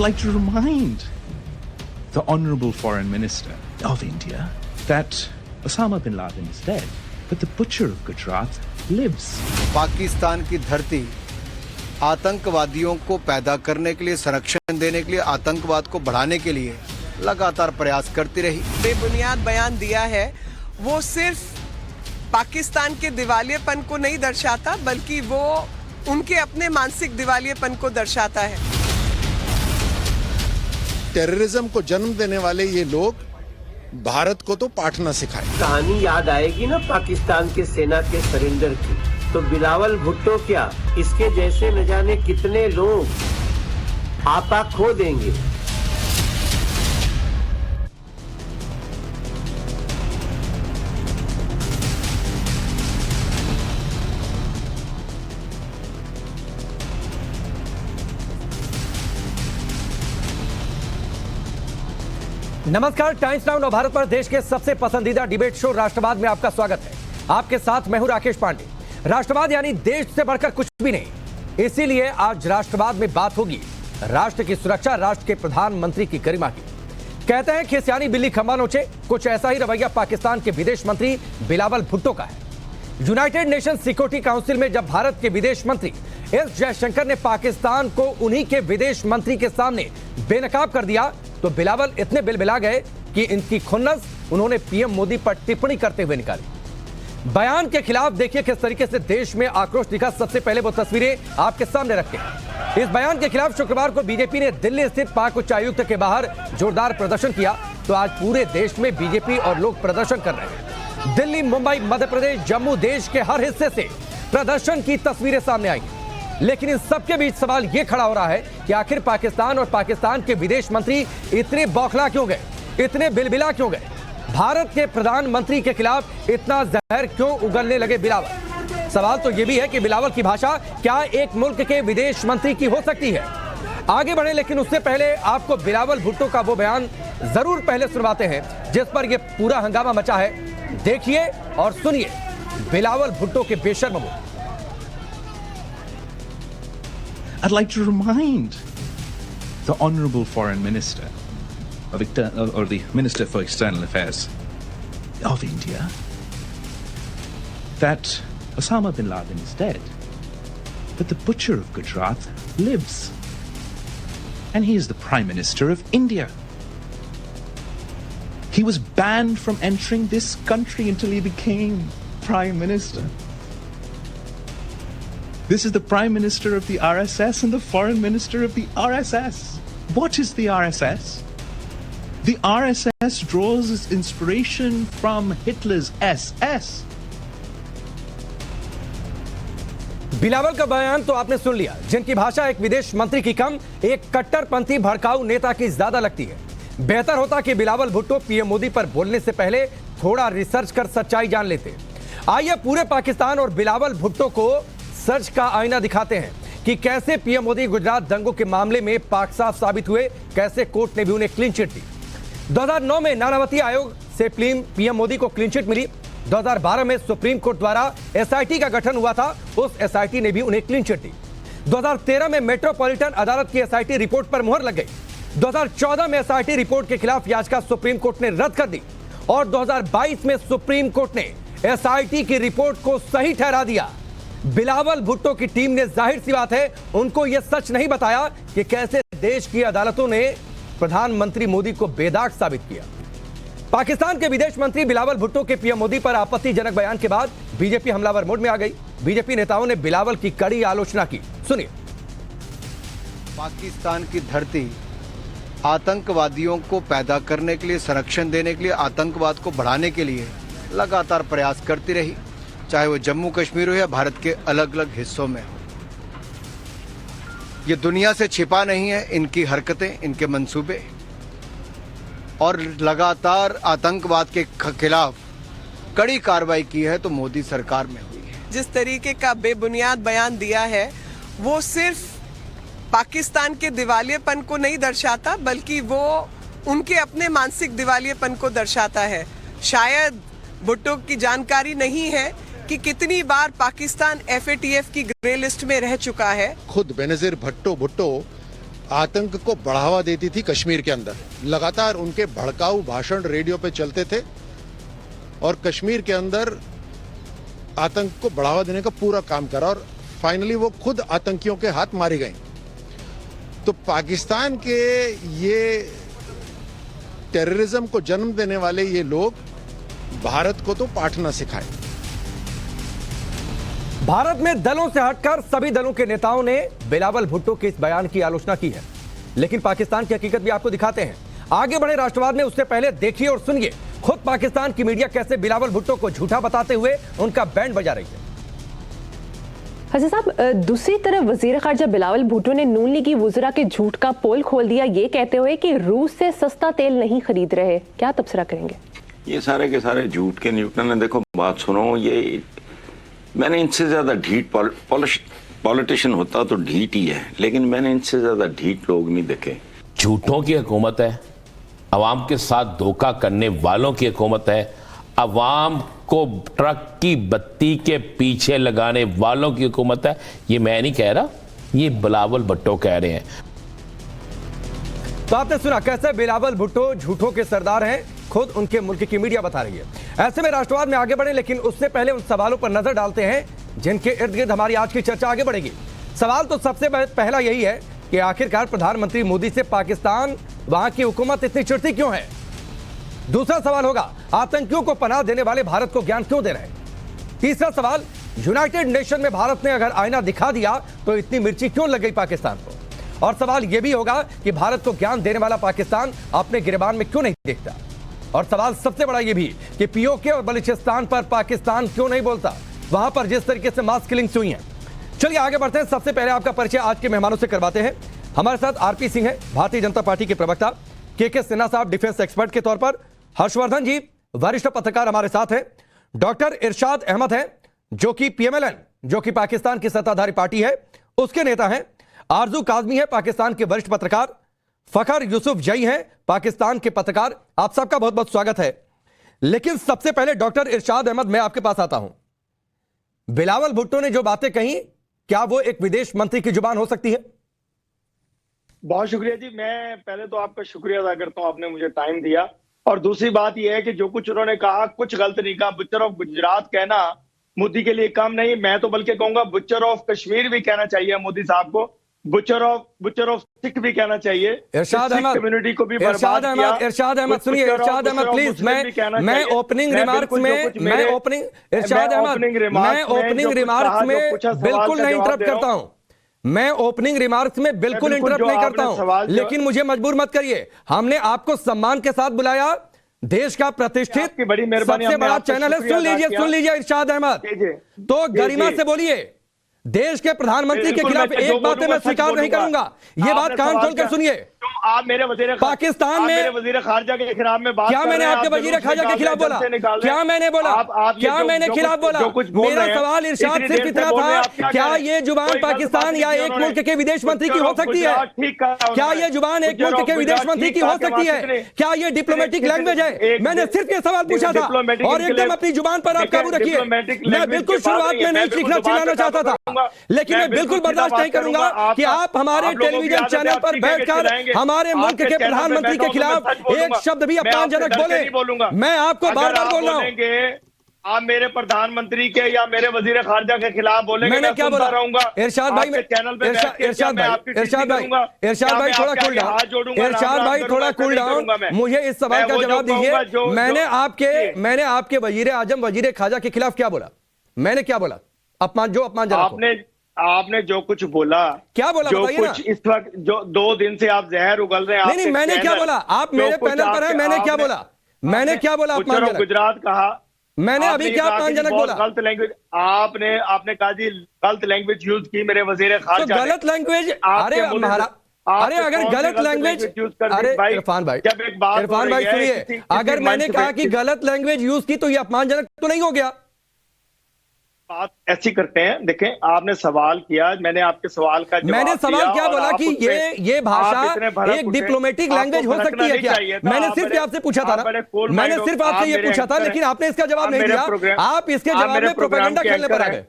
like to remind the Honourable Foreign Minister of India that Osama bin Laden is dead, but the butcher of Gujarat lives. Pakistan की धरती आतंकवादियों को पैदा करने के लिए, संरक्षण देने के लिए, आतंकवाद को बढ़ाने के लिए लगातार प्रयास करती रही। बेबुनियाद बयान दिया है, वो सिर्फ पाकिस्तान के दिवालियेपन को नहीं दर्शाता, बल्कि वो उनके अपने मानसिक दिवालियेपन को दर्शाता है। टेररिज्म को जन्म देने वाले ये लोग भारत को तो पाठ न सिखाए। कहानी याद आएगी ना पाकिस्तान के सेना के सरेंडर की, तो बिलावल भुट्टो क्या, इसके जैसे न जाने कितने लोग आपा खो देंगे। नमस्कार, टाइम्स नाउ भारत पर देश के सबसे पसंदीदा डिबेट शो राष्ट्रवाद में आपका स्वागत है। आपके साथ मैं हूं राकेश पांडे। राष्ट्रवाद यानी देश से बढ़कर कुछ भी नहीं, इसीलिए आज राष्ट्रवाद में बात होगी राष्ट्र की सुरक्षा, राष्ट्र के प्रधानमंत्री की गरिमा की। कहते हैं कि सियानी बिल्ली खंबा नोचे, कुछ ऐसा ही रवैया पाकिस्तान के विदेश मंत्री बिलावल भुट्टो का है। यूनाइटेड नेशन सिक्योरिटी काउंसिल में जब भारत के विदेश मंत्री एस जयशंकर ने पाकिस्तान को उन्हीं के विदेश मंत्री के सामने बेनकाब कर दिया, तो बिलावल इतने बिलबिला गए कि इनकी खुन्नस उन्होंने पीएम मोदी पर टिप्पणी करते हुए निकाली। बयान के खिलाफ देखिए किस तरीके से देश में आक्रोश दिखा। सबसे पहले वो तस्वीरें आपके सामने रखते हैं। इस बयान के खिलाफ शुक्रवार को बीजेपी ने दिल्ली स्थित पाक उच्चायुक्त के बाहर जोरदार प्रदर्शन किया, तो आज पूरे देश में बीजेपी और लोग प्रदर्शन कर रहे हैं। दिल्ली, मुंबई, मध्य प्रदेश, जम्मू, देश के हर हिस्से से प्रदर्शन की तस्वीरें सामने आई। लेकिन इन सबके बीच सवाल यह खड़ा हो रहा है कि आखिर पाकिस्तान और पाकिस्तान के विदेश मंत्री इतने बौखला क्यों गए, इतने बिलबिला क्यों गए? भारत के प्रधानमंत्री के खिलाफ इतना जहर क्यों उगलने लगे बिलावल? सवाल तो यह भी है कि बिलावल की भाषा क्या एक मुल्क के विदेश मंत्री की हो सकती है? आगे बढ़े, लेकिन उससे पहले आपको बिलावल भुट्टो का वो बयान जरूर पहले सुनवाते हैं जिस पर यह पूरा हंगामा मचा है। देखिए और सुनिए बिलावल भुट्टो के बेशर्म मुंह। I'd like to remind the Honourable Foreign Minister or the Minister for External Affairs of India that Osama bin Laden is dead, but the butcher of Gujarat lives, and he is the Prime Minister of India. He was banned from entering this country until he became Prime Minister. This is the Prime Minister of the RSS and the Foreign Minister of the RSS. What is the RSS? The RSS draws its inspiration from Hitler's SS. Bilawal का बयान तो आपने सुन लिया, जिनकी भाषा एक विदेश मंत्री की कम, एक कट्टरपंथी भड़काऊ नेता की ज्यादा लगती है। बेहतर होता कि बिलावल भुट्टो पीएम मोदी पर बोलने से पहले थोड़ा रिसर्च कर सच्चाई जान लेते। आइए पूरे पाकिस्तान और बिलावल भुट्टो को सच का आईना दिखाते हैं कि कैसे पीएम मोदी गुजरात दंगों के मामले में पाक साफ साबित हुए, कैसे कोर्ट ने भी उन्हें क्लीन चिट दी। 2009 में नानावती आयोग से पीएम मोदी को क्लीन चिट मिली। 2012 में सुप्रीम कोर्ट द्वारा एसआईटी का गठन हुआ था, उस एसआईटी ने भी उन्हें क्लीन चिट दी। 2013 में मेट्रोपॉलिटन अदालत की एसआईटी रिपोर्ट पर मुहर लग गई। 2014 में एसआईटी रिपोर्ट के खिलाफ याचिका सुप्रीम कोर्ट ने रद्द कर दी और 2022 में सुप्रीम कोर्ट ने एसआईटी की रिपोर्ट को सही ठहरा दिया। बिलावल भुट्टो की टीम ने, जाहिर सी बात है, उनको यह सच नहीं बताया कि कैसे देश की अदालतों ने प्रधानमंत्री मोदी को बेदाग साबित किया। पाकिस्तान के विदेश मंत्री बिलावल भुट्टो के पीएम मोदी पर आपत्तिजनक बयान के बाद बीजेपी हमलावर मोड में आ गई। बीजेपी नेताओं ने बिलावल की कड़ी आलोचना की, सुनिए। पाकिस्तान की धरती आतंकवादियों को पैदा करने के लिए, संरक्षण देने के लिए, आतंकवाद को बढ़ाने के लिए लगातार प्रयास करती रही, चाहे वो जम्मू कश्मीर हो या भारत के अलग अलग हिस्सों में हो। ये दुनिया से छिपा नहीं है इनकी हरकतें, इनके मंसूबे, और लगातार आतंकवाद के खिलाफ कड़ी कार्रवाई की है तो मोदी सरकार में हुई है। जिस तरीके का बेबुनियाद बयान दिया है, वो सिर्फ पाकिस्तान के दिवालियेपन को नहीं दर्शाता, बल्कि वो उनके अपने मानसिक दिवालियेपन को दर्शाता है। शायद भुट्टो की जानकारी नहीं है कि कितनी बार पाकिस्तान एफएटीएफ की ग्रे लिस्ट में रह चुका है। खुद बेनजीर भुट्टो आतंक को बढ़ावा देती थी कश्मीर के अंदर। लगातार उनके भड़काऊ भाषण रेडियो पे चलते थे और कश्मीर के अंदर आतंक को बढ़ावा देने का पूरा काम करा और फाइनली वो खुद आतंकियों के हाथ मारी गई। तो पाकिस्तान के ये टेररिज्म को जन्म देने वाले ये लोग भारत को तो पाठ ना सिखाए। भारत में दलों से हटकर सभी दलों के नेताओं ने बिलावल भुट्टो के इस बयान की आलोचना की है, लेकिन पाकिस्तान की हकीकत भी आपको दिखाते हैं। आगे बढ़े राष्ट्रवाद में, उससे पहले देखिए और सुनिए खुद पाकिस्तान की मीडिया कैसे बिलावल भुट्टो को झूठा बताते हुए उनका बैंड बजा रही है। हसन साहब, दूसरी तरफ वजीर खारजा बिलावल भुट्टो ने नून लीगी वुज़रा के झूठ का पोल खोल दिया, ये कहते हुए कि रूस से सस्ता तेल नहीं खरीद रहे। क्या तबसरा करेंगे? ये सारे के सारे झूठ के न्यूटन ने, देखो बात सुनो, ये मैंने इनसे ज्यादा ढीठ पॉलिटिशियन होता तो ढीठ ही है, लेकिन मैंने इनसे ज्यादा ढीठ लोग नहीं देखे। झूठों की हुकूमत है, अवाम के साथ धोखा करने वालों की हुकूमत है, अवाम को ट्रक की बत्ती के पीछे लगाने वालों की हुकूमत है। ये मैं नहीं कह रहा, ये बिलावल भुट्टो कह रहे हैं। तो आपने सुना कैसे बिलावल भुट्टो झूठों के सरदार हैं, खुद उनके मुल्क की मीडिया बता रही है। ऐसे में राष्ट्रवाद में आगे बढ़े, लेकिन उससे पहले उन सवालों पर नजर डालते हैं जिनके इर्द गिर्द हमारी आज की चर्चा आगे बढ़ेगी। सवाल तो सबसे पहला यही है कि आखिरकार प्रधानमंत्री मोदी से पाकिस्तान, वहां की हुकूमत इतनी चिढ़ती क्यों है? दूसरा सवाल होगा, आतंकियों को पनाह देने वाले भारत को ज्ञान क्यों दे रहे हैं? तीसरा सवाल, यूनाइटेड नेशन में भारत ने अगर आईना दिखा दिया तो इतनी मिर्ची क्यों लग गई पाकिस्तान को? और सवाल यह भी होगा कि भारत को ज्ञान देने वाला पाकिस्तान अपने गिरबान में क्यों नहीं देखता? और सवाल सबसे बड़ा यह भी कि पीओके और बलूचिस्तान पर पाकिस्तान क्यों नहीं बोलता, वहां पर जिस तरीके से मास किलिंग्स हुई हैं। चलिए आगे बढ़ते हैं। सबसे पहले आपका परिचय आज के मेहमानों से करवाते हैं। हमारे साथ आरपी सिंह है, भारतीय जनता पार्टी के प्रवक्ता, के सिन्हा साहब डिफेंस एक्सपर्ट के तौर पर, हर्षवर्धन जी वरिष्ठ पत्रकार हमारे साथ हैं, डॉक्टर इरशाद अहमद हैं जो कि पीएमएलएन, जो कि पाकिस्तान की सत्ताधारी पार्टी है, उसके नेता हैं, आरजू काजमी है पाकिस्तान के वरिष्ठ पत्रकार, फखर यूसुफ जई हैं पाकिस्तान के पत्रकार। आप सबका बहुत बहुत स्वागत है। लेकिन सबसे पहले डॉक्टर इरशाद अहमद, मैं आपके पास आता हूं। बिलावल भुट्टो ने जो बातें कही, क्या वो एक विदेश मंत्री की जुबान हो सकती है? बहुत शुक्रिया जी, मैं पहले तो आपका शुक्रिया अदा करता हूं, आपने मुझे टाइम दिया। और दूसरी बात यह है कि जो कुछ उन्होंने कहा कुछ गलत नहीं कहा। बुच्चर ऑफ गुजरात कहना मोदी के लिए कम नहीं, मैं तो बल्कि कहूंगा बुच्चर ऑफ कश्मीर भी कहना चाहिए मोदी साहब को, बुच्चर ऑफ सिख भी कहना चाहिए। इरशाद अहमद, कम्युनिटी को भी बर्बाद किया। इरशाद अहमद सुनिए, इरशाद अहमद प्लीज, मैं ओपनिंग रिमार्क्स में बिल्कुल नहीं इंटरप्ट करता हूं, मैं ओपनिंग रिमार्क्स में बिल्कुल इंटरप्ट नहीं करता हूं, लेकिन मुझे मजबूर मत करिए। हमने आपको सम्मान के साथ बुलाया, देश का प्रतिष्ठित बड़ी मेहरबानी, सबसे बड़ा चैनल है। सुन लीजिए इरशाद अहमद, तो गरिमा से बोलिए। देश के प्रधानमंत्री के खिलाफ एक बात मैं स्वीकार नहीं करूंगा, ये बात कान खोलकर सुनिए। आप मेरे वजीर पाकिस्तान में वजीर खारजा के खिलाफ में बात, क्या मैंने आपके वजीर खारजा के खिलाफ बोला? क्या मैंने बोला? क्या मैंने खिलाफ बोला? मेरा सवाल इरशाद सिर्फ इतना था, क्या ये जुबान पाकिस्तान या एक मुल्क के विदेश मंत्री की हो सकती है? क्या ये जुबान एक मुल्क के विदेश मंत्री की हो सकती है? क्या ये डिप्लोमेटिक लैंग्वेज है? मैंने सिर्फ ये सवाल पूछा था, और एकदम अपनी जुबान पर आप काबू रखिए। मैं बिल्कुल शुरुआत में नहीं चीखना चिल्लाना चाहता था, लेकिन मैं बिल्कुल बर्दाश्त नहीं करूंगा कि आप हमारे टेलीविजन चैनल पर बैठकर हमारे मुल्क के प्रधानमंत्री के खिलाफ एक शब्द भी अपमानजनक बोले। मैं आपको बार बार बोल रहा हूं, आप मेरे प्रधानमंत्री के या मेरे वजीर खारजा के खिलाफ बोलेंगे, मैंने क्या बोला? इरशाद भाई, इरशाद भाई थोड़ा कूल डाउन, इरशाद भाई थोड़ा कूल डाउन, मुझे इस सवाल का जवाब दीजिए। मैंने आपके वजीर आजम, वजीर खारजा के खिलाफ क्या बोला? मैंने क्या बोला? अपमानजनक आपने जो कुछ बोला, क्या बोला जो कुछ इस वक्त जो 2 दिन से आप जहर उगल रहे हैं, नहीं मैंने क्या बोला? आप मेरे पैनल पर हैं, मैंने क्या बोला? मैंने क्या बोला? अपमानजनक गुजरात कहा मैंने अभी क्या अपमानजनक बोला? गलत लैंग्वेज आपने कहा जी, गलत लैंग्वेज यूज की मेरे वजीर खारजा। गलत लैंग्वेज? अरे अगर गलत लैंग्वेज, अरे इरफान भाई सुनिए, अगर मैंने कहा कि गलत लैंग्वेज यूज की तो ये अपमानजनक तो नहीं हो गया? बात ऐसी करते हैं, देखें आपने सवाल किया, मैंने आपके सवाल का जवाब मैंने सवाल क्या बोला कि ये भाषा एक डिप्लोमेटिक लैंग्वेज हो सकती है क्या? मैंने सिर्फ आपसे पूछा था ना, मैंने सिर्फ आपसे ये पूछा था, लेकिन आपने इसका जवाब नहीं दिया। आप इसके जवाब में प्रोपेगेंडा खेलने पर आ गए।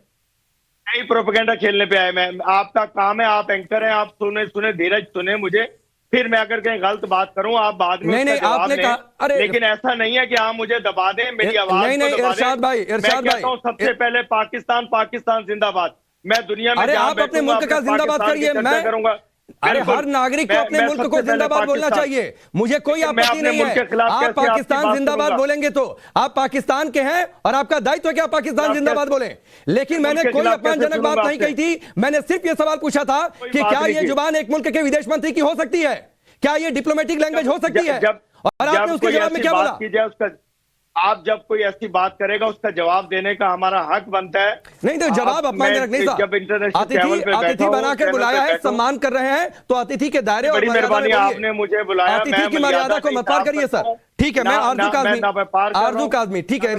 कई प्रोपेगेंडा खेलने पे आए। मैं आपका काम है, आप एंकर हैं, आप सुने धीरज सुने मुझे, फिर मैं अगर कहीं गलत बात करूं आप बाद में नहीं, उसका जवाब आपने दें। कहा, अरे लेकिन ऐसा नहीं है कि आप मुझे दबा दें, मेरी आवाज नहीं, को दबा दें। इरशाद भाई, मैं कहता हूं सबसे पहले पाकिस्तान, पाकिस्तान जिंदाबाद। मैं दुनिया में अरे जहां आप अपने बैठूंगा, मुल्क का अपने जिंदाबाद पाकिस्तान की करिए। चर्चा मैं करूंगा। अरे बिल्कुल। हर नागरिक को अपने मैं मुल्क को सबसे पहले जिंदाबाद बोलना पाकिस्तान- चाहिए, मुझे कोई लेकिन मैं आपत्ति अपने नहीं मुल्क के है। खिलाफ आप कैसे आपकी पाकिस्तान बात जिंदाबाद करूंगा? बोलेंगे तो आप पाकिस्तान के हैं और आपका दायित्व है कि आप पाकिस्तान आप जिंदाबाद कैसे- बोलें। लेकिन मैंने मुल्क के कोई खिलाफ अपमानजनक कैसे बात सुनूंगा नहीं कही थी। मैंने सिर्फ ये सवाल पूछा था कि बात क्या नहीं ये की। जुबान एक मुल्क के विदेश मंत्री की हो सकती है, क्या ये डिप्लोमेटिक लैंग्वेज हो सकती है? और आपने उसके जवाब में क्या बोला? आप जब कोई ऐसी बात करेगा उसका जवाब देने का हमारा हक बनता है। नहीं तो जवाब अपमानजनक नहीं था। जब इंटरनेशनल लेवल पे अतिथि बनाकर बुलाया है, सम्मान कर रहे हैं, तो अतिथि के दायरे और बड़ी मर्यादा में मेहरबानी, बोलिए। आपने मुझे बुलाया, अतिथि की मर्यादा को मत पार करिए सर। ठीक है, मैं आरजू काजमी, ठीक है,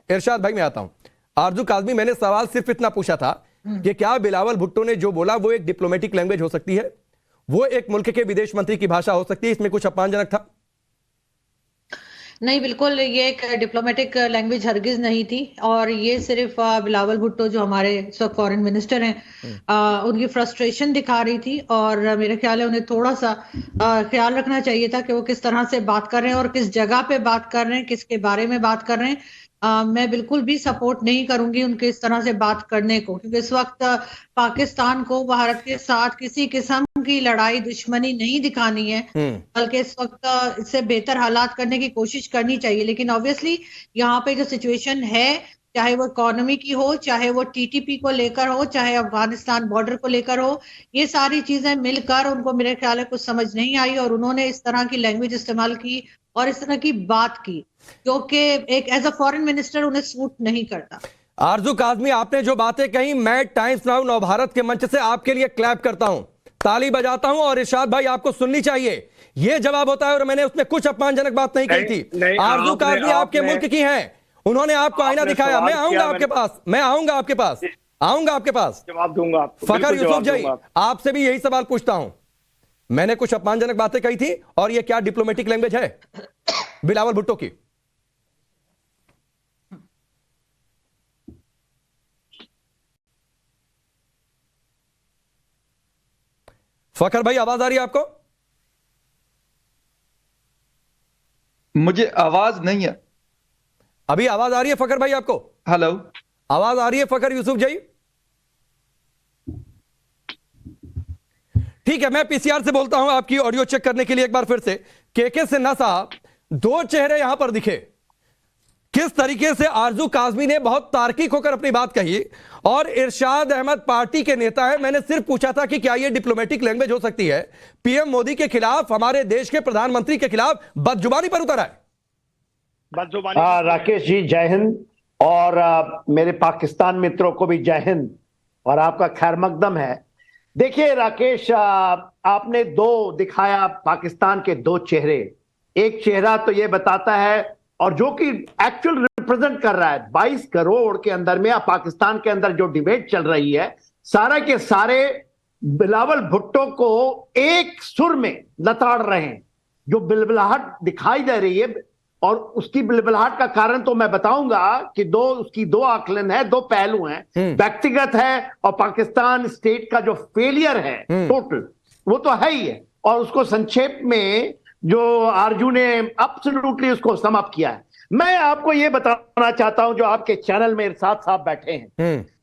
इरशाद भाई मैं आता हूं। आरजू काजमी, मैंने सवाल सिर्फ इतना पूछा था कि क्या बिलावल भुट्टो ने जो बोला वो एक डिप्लोमेटिक लैंग्वेज हो सकती है, वो एक मुल्क के विदेश मंत्री की भाषा हो सकती है, इसमें कुछ अपमानजनक था? नहीं, बिल्कुल ये एक डिप्लोमेटिक लैंग्वेज हरगिज नहीं थी। और ये सिर्फ बिलावल भुट्टो जो हमारे फॉरेन मिनिस्टर हैं उनकी फ्रस्ट्रेशन दिखा रही थी। और मेरे ख्याल है उन्हें थोड़ा सा ख्याल रखना चाहिए था कि वो किस तरह से बात कर रहे हैं और किस जगह पे बात कर रहे हैं, किसके बारे में बात कर रहे हैं। मैं बिल्कुल भी सपोर्ट नहीं करूंगी उनके इस तरह से बात करने को, क्योंकि इस वक्त पाकिस्तान को भारत के साथ किसी किस्म की लड़ाई दुश्मनी नहीं दिखानी है, बल्कि इस वक्त इससे बेहतर हालात करने की कोशिश करनी चाहिए। लेकिन ऑब्वियसली यहाँ पे जो सिचुएशन है, चाहे वो इकोनॉमी की हो, चाहे वो टीटीपी को लेकर हो, चाहे अफगानिस्तान बॉर्डर को लेकर हो, ये सारी चीजें मिलकर उनको मेरे ख्याल है कुछ समझ नहीं आई और उन्होंने इस तरह की लैंग्वेज इस्तेमाल की और इस तरह की बात की जो कि एक एज अ फॉरेन मिनिस्टर उन्हें सूट नहीं करता। आरजू काजमी, आपने जो बातें कही, मैं टाइम्स नाउ नव भारत के मंच से आपके लिए क्लैप करता हूं, ताली बजाता हूं। और इरशाद भाई आपको सुननी चाहिए, ये जवाब होता है और मैंने उसमें कुछ अपमानजनक बात नहीं कही थी। आरजू काजमी आपके मुल्क की हैं, उन्होंने आपको आईना दिखाया। मैं आऊंगा आपके पास, मैं आऊंगा आपके पास, आऊंगा आपके पास, जवाब दूंगा आपको। फखर यूसुफ जी, आपसे भी यही सवाल पूछता हूं। मैंने कुछ अपमानजनक बातें कही थी और ये क्या डिप्लोमेटिक लैंग्वेज है बिलावल भुट्टो की? फखर भाई आवाज आ रही है आपको? मुझे आवाज नहीं है। अभी आवाज आ रही है फखर भाई आपको? हेलो, आवाज आ रही है फखर यूसुफ जी? ठीक है, मैं पीसीआर से बोलता हूं आपकी ऑडियो चेक करने के लिए एक बार फिर से। केके सिन्हा साहब, दो चेहरे यहां पर दिखे, किस तरीके से आरजू काजमी ने बहुत तार्किक होकर अपनी बात कही और इरशाद अहमद पार्टी के नेता है। मैंने सिर्फ पूछा था कि क्या यह डिप्लोमेटिक लैंग्वेज हो सकती है? पीएम मोदी के खिलाफ, हमारे देश के प्रधानमंत्री के खिलाफ बदजुबानी पर उतर आए। राकेश जी जय हिंद, और मेरे पाकिस्तान मित्रों को भी जय हिंद और आपका खैर मकदम है। देखिए राकेश, आपने दो दिखाया, पाकिस्तान के दो चेहरे। एक चेहरा तो ये बताता है और जो कि एक्चुअल रिप्रेजेंट कर रहा है 22 करोड़ के अंदर में, पाकिस्तान के अंदर जो डिबेट चल रही है, सारा के सारे बिलावल भुट्टो को एक सुर में लताड़ रहे हैं। जो बिलबिलाहट दिखाई दे रही है, और उसकी बिलबिलाहट का कारण तो मैं बताऊंगा कि उसकी दो आकलन है, दो पहलू हैं, व्यक्तिगत है और पाकिस्तान स्टेट का जो फेलियर है टोटल, वो तो है ही है। और उसको संक्षेप में जो आरजू ने एब्सोल्युटली उसको समअप किया है। मैं आपको ये बताना चाहता हूं, जो आपके चैनल में इरशाद साहब बैठे हैं,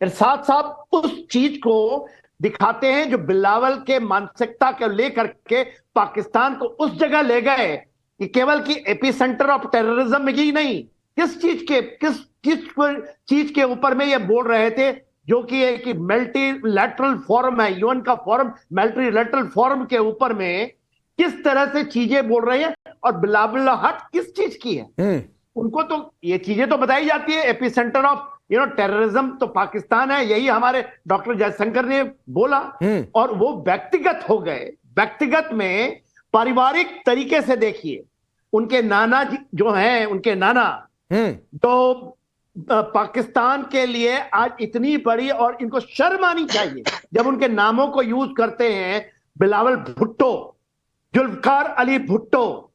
इरशाद साहब उस चीज को दिखाते हैं जो बिलावल के मानसिकता को लेकर के पाकिस्तान को उस जगह ले गए कि केवल की एपी सेंटर ऑफ टेररिज्म में ही नहीं, किस चीज के ऊपर में ये बोल रहे थे, जो कि एक मल्टीलैटरल फोरम है, यूएन का फोरम, मल्टीलैटरल फोरम के ऊपर में किस तरह से चीजें बोल रहे हैं और बिलावलाहट किस चीज की है। उनको तो ये चीजें तो बताई जाती है, एपी सेंटर ऑफ टेररिज्म तो पाकिस्तान है, यही हमारे डॉक्टर जयशंकर ने बोला, और वो व्यक्तिगत हो गए। व्यक्तिगत में पारिवारिक तरीके से देखिए, उनके नाना जो हैं, उनके नाना जो पाकिस्तान के लिए आज इतनी बड़ी, और इनको शर्म आनी चाहिए जब उनके नामों को यूज करते हैं, बिलावल भुट्टो, जुल्फकार अली भुट्टो,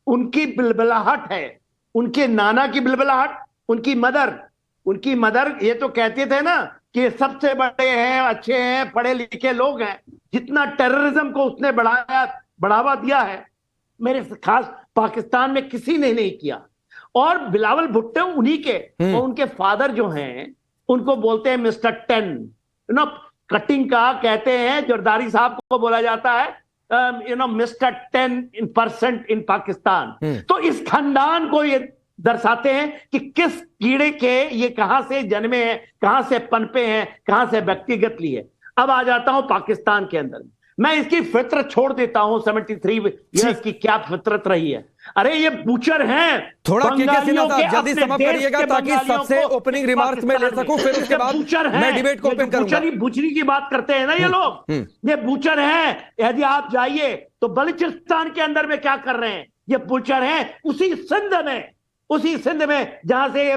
उनकी बिलबिलाहट है, उनके नाना की बिलबिलाहट, उनकी मदर ये तो कहते थे ना कि ये सबसे बड़े हैं, अच्छे हैं, पढ़े लिखे लोग हैं, जितना टेररिज्म को उसने बढ़ावा दिया है मेरे खास पाकिस्तान में किसी ने नहीं किया। और बिलावल भुट्टो उन्हीं के, और उनके फादर जो हैं उनको बोलते हैं मिस्टर 10, कटिंग का कहते हैं, जरदारी साहब को बोला जाता है मिस्टर 10% इन पाकिस्तान। तो इस खानदान को ये दर्शाते हैं कि किस कीड़े के ये कहां से जन्मे हैं, कहां से पनपे हैं, कहां से व्यक्तिगत लिए। अब आ जाता हूं पाकिस्तान के अंदर, मैं इसकी फितरत छोड़ देता हूं, 73 ईयर्स की क्या फितरत रही है। अरे ये बूचर हैं, थोड़ा जल्दी समाप्त करिएगा ताकि सबसे ओपनिंग रिमार्क्स में ले सकूं, फिर उसके बाद मैं डिबेट को ओपन करूंगा। बूचरी की बात करते हैं ना ये लोग, ये बूचर हैं। यदि आप जाइए तो बलूचिस्तान के अंदर में क्या कर रहे हैं, ये बूचर हैं उसी सिंध में जहां से ये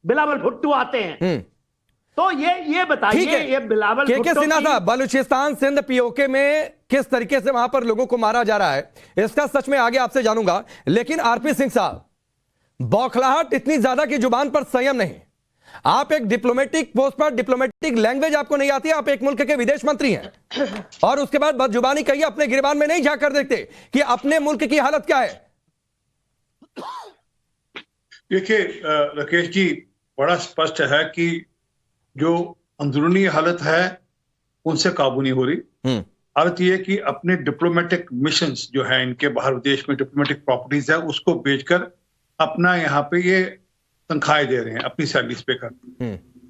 बिलावल भुट्टो आते हैं। तो ये बताइए, ये बिलावल भुट्टो सिन्हा साहब, बलूचिस्तान सिंध पीओके में किस तरीके से वहां पर लोगों को मारा जा रहा है, इसका सच में आगे आपसे जानूंगा। लेकिन आरपी सिंह साहब, बौखलाहट इतनी ज्यादा की जुबान पर संयम नहीं। आप एक डिप्लोमेटिक पोस्ट पर, डिप्लोमेटिक लैंग्वेज आपको नहीं आती है, आप एक मुल्क के विदेश मंत्री हैं और उसके बाद बदजुबानी कहिए, अपने गिरबान में नहीं झांक कर देखते कि अपने मुल्क की हालत क्या है। देखिए राकेश जी, बड़ा स्पष्ट है कि जो अंदरूनी हालत है उनसे काबू नहीं हो रही। हालत यह है कि अपने डिप्लोमेटिक मिशंस जो है इनके बाहर विदेश में डिप्लोमेटिक प्रॉपर्टीज है उसको बेचकर अपना यहाँ पे ये तनख्वाहें दे रहे हैं, अपनी सैलरीज पे कर।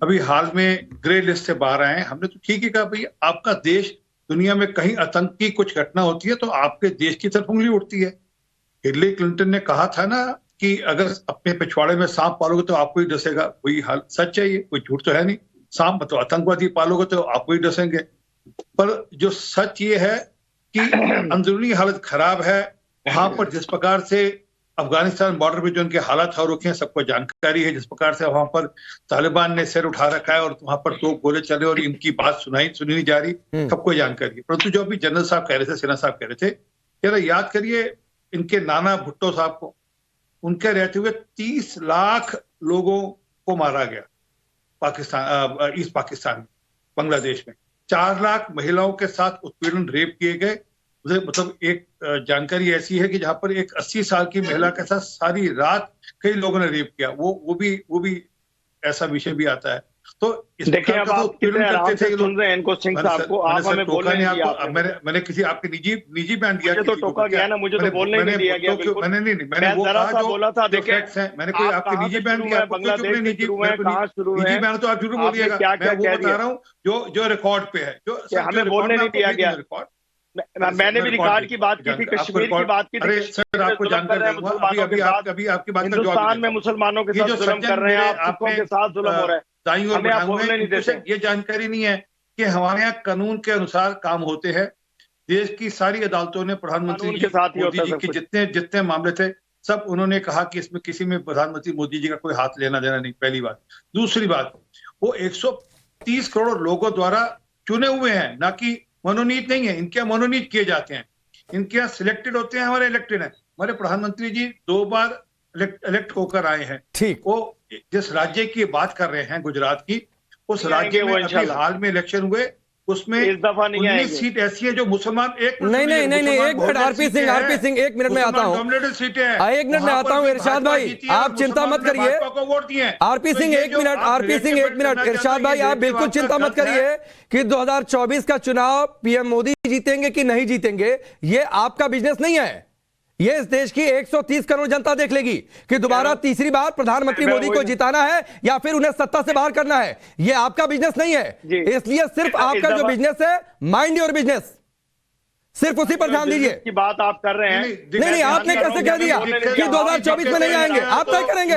अभी हाल में ग्रे लिस्ट से बाहर आए हैं। हमने तो ठीक ही कहा भाई, आपका देश दुनिया में कहीं आतंक की कुछ घटना होती है तो आपके देश की तरफ उंगली उठती है। हिलरी क्लिंटन ने कहा था ना कि अगर अपने पिछवाड़े में सांप पालोगे तो आपको ही डसेगा। वही हाल सच है, ये कोई झूठ तो है नहीं। सांप मतलब आतंकवादी पालोगे तो आपको ही डसेंगे। पर जो सच ये है कि अंदरूनी हालत खराब है। वहां पर जिस प्रकार से अफगानिस्तान बॉर्डर पे जो उनके हालात हो रखे हैं सबको जानकारी है। जिस प्रकार से वहां पर तालिबान ने सिर उठा रखा है और वहां पर दो गोले चले और इनकी बात सुनी नहीं जा रही, सबको जानकारी है। परंतु जो अभी जनरल साहब कह रहे थे, सिन्हा साहब कह रहे थे, जरा याद करिए इनके नाना भुट्टो साहब को, उनके रहते हुए 30 लाख लोगों को मारा गया पाकिस्तान, ईस्ट पाकिस्तान में, बांग्लादेश में। 4 लाख महिलाओं के साथ उत्पीड़न, रेप किए गए। मतलब एक जानकारी ऐसी है कि जहां पर एक 80 साल की महिला के साथ सारी रात कई लोगों ने रेप किया। वो भी ऐसा विषय भी आता है। तो देखिए अब आप कितने आराम से सुन रहे हैं इनको, सिंह साहब को। आप हमें बोलने नहीं दिया। मैंने किसी आपके निजी बयान दिया, मुझे तो टोका गया ना, मुझे तो बोलने नहीं दिया गया। मैंने वो कहा जो बोला था। देखिए मैंने कोई आपके निजी बयान दिया, बांग्लादेश निजी बयान तो आप जरूर बोलिएगा। मैं वो बता रहा हूँ जो रिकॉर्ड पे है, जो हमें बोलने नहीं दिया गया। मैंने भी रिकॉर्ड की बात की थी, कश्मीर की बात की थी। सर आपको जानकर अभी आपकी बात का हिंदुस्तान में मुसलमानों के साथ जुल्म कर रहे हैं, आप के साथ जुल्म हो रहा है। ये जानकारी नहीं है कि हमारे यहाँ कानून के अनुसार काम होते हैं। देश की सारी अदालतों ने प्रधानमंत्री के साथ मोदी जी के जितने मामले थे सब उन्होंने कहा कि इसमें किसी में प्रधानमंत्री मोदी जी का कोई हाथ लेना देना नहीं। पहली बात। दूसरी बात, वो 130 करोड़ लोगों द्वारा चुने हुए हैं, ना कि मनोनीत नहीं है। इनके यहाँ मनोनीत किए जाते हैं, इनके यहाँ सिलेक्टेड होते हैं, हमारे इलेक्टेड है। हमारे प्रधानमंत्री जी 2 बार इलेक्ट होकर आए हैं। ठीक। वो जिस राज्य की बात कर रहे हैं, गुजरात की, उस राज्य में अभी हाल में इलेक्शन हुए, उसमें इस दफा नहीं 19 सीट ऐसी है जो मुसलमान नहीं, एक मिनट आरपी सिंह, एक मिनट में आता हूँ, एक मिनट में आता हूँ। इरशाद भाई आप चिंता मत करिए। आरपी सिंह एक मिनट। इरशाद भाई आप बिल्कुल चिंता मत करिए कि 2024 का चुनाव पीएम मोदी जीतेंगे कि नहीं जीतेंगे, ये आपका बिजनेस नहीं है। ये इस देश की 130 करोड़ जनता देख लेगी कि दोबारा तीसरी बार प्रधानमंत्री मोदी को जिताना है या फिर उन्हें सत्ता से बाहर करना है। ये आपका बिजनेस नहीं है। इसलिए सिर्फ आपका जो बिजनेस है, माइंड योर बिजनेस, सिर्फ उसी पर ध्यान दीजिए। की बात आप कर रहे हैं। नहीं, आपने कैसे कह दिया कि 2024 में नहीं आएंगे? आप तय करेंगे।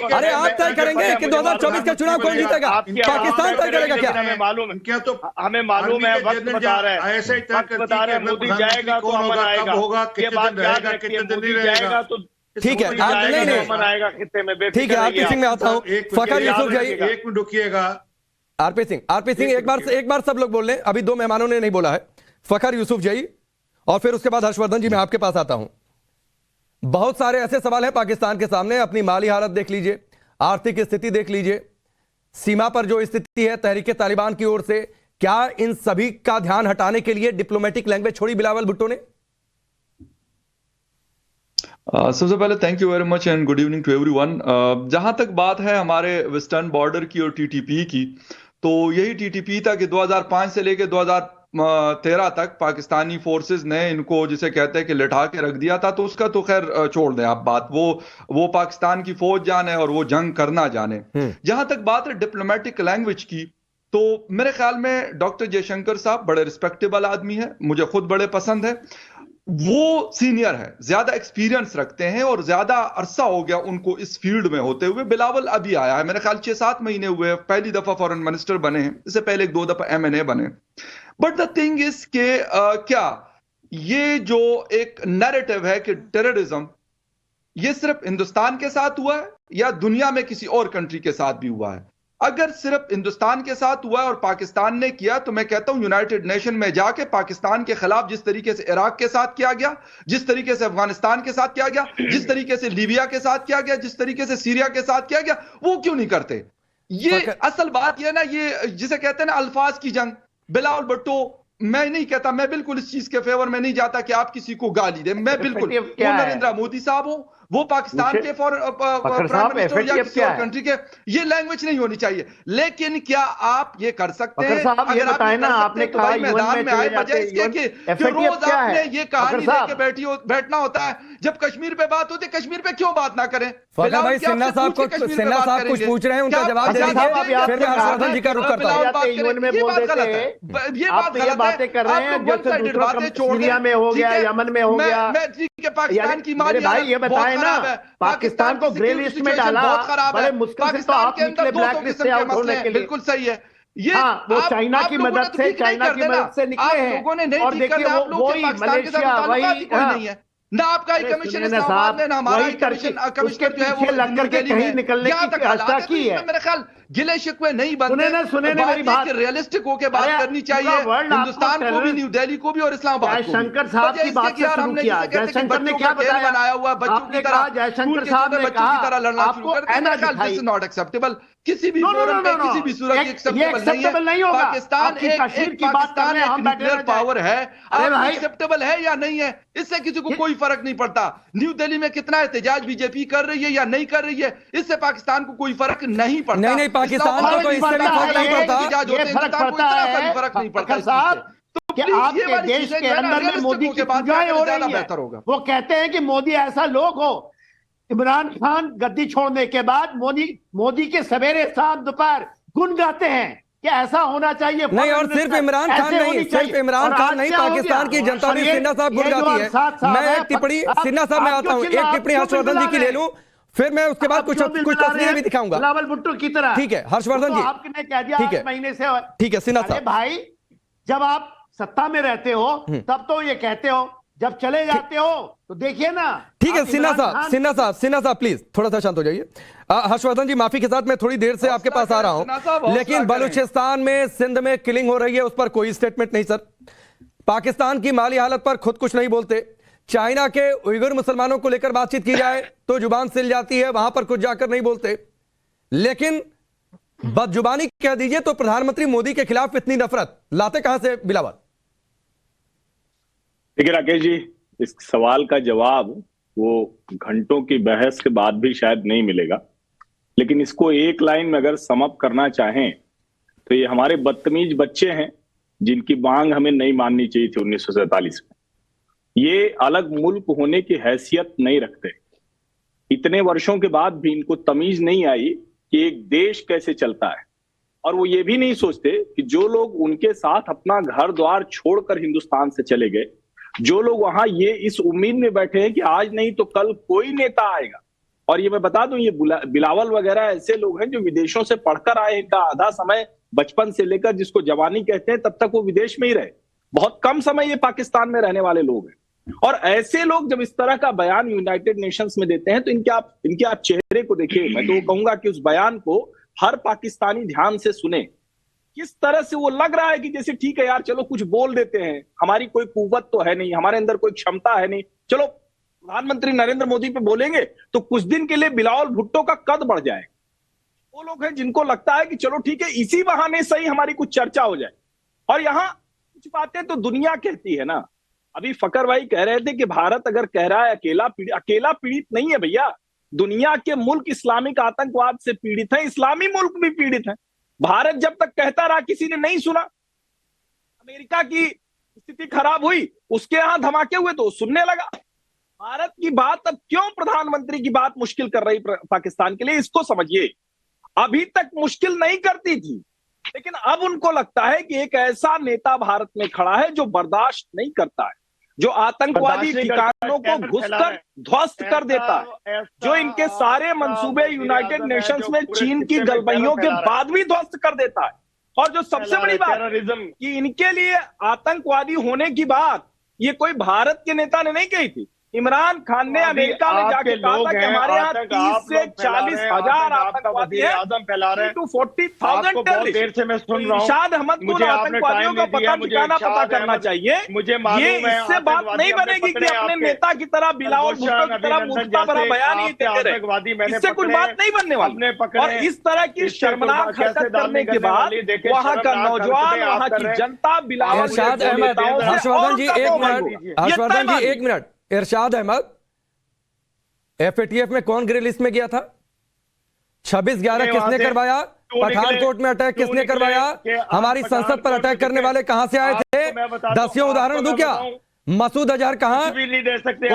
अरे आप तय करेंगे कि 2024 का चुनाव कौन जीतेगा? पाकिस्तान तय करेगा क्या? हमें मालूम है, वक्त बता रहा है, वक्त बता रहे हैं। मोदी जाएगा तो अमन आएगा, ये बात याद रखिए। मोदी जाएगा तो ठीक है, नहीं अमन आएगा खित्ते में। ठीक है, आरपी सिंह में आता हूँ। फखर यूसुफ जाइए। 1 मिनट रुकिएगा। आरपी सिंह एक बार सब लोग बोल रहे हैं, अभी 2 मेहमानों ने नहीं बोला है। फखर यूसुफ जई और फिर उसके बाद हर्षवर्धन जी, मैं आपके पास आता हूं। बहुत सारे ऐसे सवाल हैं पाकिस्तान के सामने। अपनी माली हालत देख लीजिए, आर्थिक स्थिति देख लीजिए, सीमा पर जो स्थिति है तहरीके तालिबान की ओर से, क्या इन सभी का ध्यान हटाने के लिए डिप्लोमेटिक लैंग्वेज छोड़ी बिलावल भुट्टो ने? सबसे पहले thank you very much and good evening to everyone. जहां तक बात है हमारे वेस्टर्न बॉर्डर की और टीटीपी की, तो यही टीटीपी था कि 2005 से लेकर 2013 तक पाकिस्तानी फोर्सेस ने इनको जिसे कहते हैं कि लिटा के रख दिया था। तो उसका तो खैर छोड़ दें आप बात, वो पाकिस्तान की फौज जाने और वो जंग करना जाने। जहां तक बात है डिप्लोमेटिक लैंग्वेज की, तो मेरे ख्याल में डॉक्टर जयशंकर साहब बड़े रिस्पेक्टेबल आदमी है, मुझे खुद बड़े पसंद है। वो सीनियर है, ज्यादा एक्सपीरियंस रखते हैं और ज्यादा अरसा हो गया उनको इस फील्ड में होते हुए। बिलावल अभी आया है, मेरे ख्याल 6-7 महीने हुए, पहली दफा फॉरेन मिनिस्टर बने हैं, इससे पहले 1-2 दफा MNA बने। बट द थिंग इज के क्या ये जो एक नैरेटिव है कि टेररिज्म ये सिर्फ हिंदुस्तान के साथ हुआ है या दुनिया में किसी और कंट्री के साथ भी हुआ है? अगर सिर्फ हिंदुस्तान के साथ हुआ और पाकिस्तान ने किया, तो मैं कहता हूं यूनाइटेड नेशन में जाके पाकिस्तान के खिलाफ जिस तरीके से इराक के साथ किया गया, जिस तरीके से अफगानिस्तान के साथ किया गया, जिस तरीके से लीबिया के साथ किया गया, जिस तरीके से सीरिया के साथ किया गया, वो क्यों नहीं करते? ये असल बात ये ना, ये जिसे कहते हैं ना अल्फाज की जंग। बिलावल भुट्टो, मैं नहीं कहता, मैं बिल्कुल इस चीज के फेवर में नहीं जाता कि आप किसी को गाली दें। मैं बिल्कुल, वो नरेंद्र मोदी साहब हो, वो पाकिस्तान के प्राइम मिनिस्टर या किसी और कंट्री के, ये लैंग्वेज नहीं होनी चाहिए। लेकिन क्या आप ये कर सकते हैं? अगर आप बताएं ना, आपने कहा मैदान में आए, बजाय इसके कि रोज आपने ये कहानी लेके बैठना होता है। जब कश्मीर पे बात होती है, कश्मीर पे क्यों बात ना करें? भाई सिन्हा साहब कुछ पूछ रहे हैं, उनका जवाब दे दीजिए, फिर मैं हर्षवर्धन जी का रुख करता हूं। ये बात गलत है, ये बात गलत है। बातें कर रहे हैं जैसे दूसरों सीरिया में हो गया, यमन में हो गया। पाकिस्तान की माली ये बताएं ना, पाकिस्तान को ग्रे लिस्ट में डाला, बड़े मुश्किल से तो आप निकले ब्लैक लिस्ट से आउट होने के लिए। बिल्कुल सही है, ये वो चाइना की मदद से निकले हैं। और देखिए वो वही मलेशिया, वही ना आपका कमीशन इस्लामाबाद ने, ना हमारा कमिश्नर जो है वो लग करके कहीं निकलने की चेष्टा की है। मेरे ख्याल गिले शिकवे नहीं बनते। सुने मेरी बात, रियलिस्टिक होकर बात करनी चाहिए, हिंदुस्तान को भी, न्यू दिल्ली को भी और इस्लामाबाद को। जयशंकर साहब की बात से शुरू किया। जयशंकर ने क्या बताया? बनाया हुआ बच्चों की तरह, जयशंकर साहब ने कहा की तरह लड़ना शुरू कर दिया। दिस इज नॉट एक्सेप्टेबल, किसी भी फोरम पे, किसी भी सूरत में एक्सेप्टेबल नहीं है। पाकिस्तान एक न्यूक्लियर पावर है, एक्सेप्टेबल है या नहीं है, इससे किसी को कोई फर्क नहीं पड़ता। न्यू दिल्ली में कितना एहतजाज बीजेपी कर रही है या नहीं कर रही है, इससे पाकिस्तान को कोई फर्क नहीं पड़ता। नहीं, पाकिस्तान को तो इससे भी फर्क नहीं पड़ता। फर्क नहीं पड़ता साहब। कि आपके देश के अंदर में मोदी की पूजाएं हो रही है, वो कहते हैं कि मोदी ऐसा लोग हो। इमरान खान गद्दी छोड़ने के बाद मोदी के सवेरे शाम दोपहर गुन गाते हैं कि ऐसा होना चाहिए। नहीं, और सिर्फ इमरान खान नहीं, सिर्फ इमरान खान नहीं, पाकिस्तान की जनता भी सिन्हा साहब गुन गाती है। मैं एक टिप्पणी, सिन्हा साहब मैं आता हूं, एक टिप्पणी हर्षवर्धन जी की ले लूं, फिर मैं उसके बाद कुछ तस्वीरें भी दिखाऊंगा बिलावल भुट्टो की तरह। ठीक है हर्षवर्धन जी, आपने कह दिया 8 महीने से। ठीक है सिन्हा साहब, भाई जब आप सत्ता में रहते हो तब तो ये कहते हो, जब चले जाते हो तो देखिए ना। ठीक है सिन्हा साहब प्लीज थोड़ा सा शांत हो जाइए। हर्षवर्धन जी माफी के साथ मैं थोड़ी देर से आपके पास आ रहा हूं, लेकिन बलूचिस्तान में, सिंध में किलिंग हो रही है, उस पर कोई स्टेटमेंट नहीं सर। पाकिस्तान की माली हालत पर खुद कुछ नहीं बोलते। चाइना के उइगर मुसलमानों को लेकर बातचीत की जाए तो जुबान सिल जाती है, वहां पर कुछ जाकर नहीं बोलते। लेकिन बदजुबानी कह दीजिए तो प्रधानमंत्री मोदी के खिलाफ इतनी नफरत लाते कहां से बिलावल? देखिए राकेश जी, इस सवाल का जवाब वो घंटों की बहस के बाद भी शायद नहीं मिलेगा, लेकिन इसको एक लाइन में अगर समअप करना चाहें तो ये हमारे बदतमीज बच्चे हैं जिनकी मांग हमें नहीं माननी चाहिए थी 1947 में। ये अलग मुल्क होने की हैसियत नहीं रखते। इतने वर्षों के बाद भी इनको तमीज नहीं आई कि एक देश कैसे चलता है, और वो ये भी नहीं सोचते कि जो लोग उनके साथ अपना घर द्वार छोड़कर हिंदुस्तान से चले गए, जो लोग वहां ये इस उम्मीद में बैठे हैं कि आज नहीं तो कल कोई नेता आएगा। और ये मैं बता दूं, ये बिलावल वगैरह ऐसे लोग हैं जो विदेशों से पढ़कर आए, इनका आधा समय बचपन से लेकर जिसको जवानी कहते हैं तब तक वो विदेश में ही रहे, बहुत कम समय ये पाकिस्तान में रहने वाले लोग हैं। और ऐसे लोग जब इस तरह का बयान यूनाइटेड नेशंस में देते हैं तो इनके आप चेहरे को देखिए। मैं तो कहूंगा कि उस बयान को हर पाकिस्तानी ध्यान से सुने। किस तरह से वो लग रहा है कि जैसे ठीक है यार, चलो कुछ बोल देते हैं, हमारी कोई कुव्वत तो है नहीं, हमारे अंदर कोई क्षमता है नहीं, चलो प्रधानमंत्री नरेंद्र मोदी पे बोलेंगे तो कुछ दिन के लिए बिलावल भुट्टो का कद बढ़ जाएगा। वो लोग हैं जिनको लगता है कि चलो ठीक है, इसी बहाने सही हमारी कुछ चर्चा हो जाए। और यहाँ कुछ बातें तो दुनिया कहती है ना। अभी फकर भाई कह रहे थे कि भारत अगर कह रहा है अकेला पीड़ित नहीं है भैया, दुनिया के मुल्क इस्लामिक आतंकवाद से पीड़ित हैं, इस्लामी मुल्क भी पीड़ित हैं। भारत जब तक कहता रहा किसी ने नहीं सुना। अमेरिका की स्थिति खराब हुई, उसके यहां धमाके हुए तो सुनने लगा। भारत की बात अब क्यों प्रधानमंत्री की बात मुश्किल कर रही पाकिस्तान के लिए, इसको समझिए। अभी तक मुश्किल नहीं करती थी, लेकिन अब उनको लगता है कि एक ऐसा नेता भारत में खड़ा है जो बर्दाश्त नहीं करता है, जो आतंकवादी ठिकानों को घुसकर ध्वस्त कर देता है, जो इनके सारे मंसूबे यूनाइटेड नेशंस में चीन की गलबैयों के बाद भी ध्वस्त कर देता है। और जो सबसे बड़ी बात कि इनके लिए आतंकवादी होने की बात ये कोई भारत के नेता ने नहीं कही थी। इमरान खान ने अमेरिका में जाके कहा था कि हमारे यहाँ 30 से 40 हजार आतंकवादी हैं, 30 to 40,000 टेररिस्ट। इरशाद अहमद को आतंकवादियों का पता ठिकाना पता करना चाहिए। ये इससे बात नहीं बनेगी कि अपने नेता की तरह बिलावल भुट्टो की तरह मूर्खता भरा बयान ही देते रहे, इससे कुछ बात नहीं बनने वाली। और इस तरह की शर्मनाक हरकत करने के बाद वहाँ का नौजवान, वहाँ की जनता बिलावल इरशाद अहमद, हर्षवर्धन जी एक मिनट, इरशाद अहमद एफएटीएफ में कौन ग्रे लिस्ट में गया था? 26/11 किसने करवाया? पठानकोट में अटैक किसने करवाया? हमारी संसद पर अटैक करने वाले कहां से आए थे? 10 उदाहरण दूं क्या? मसूद अजहर कहां?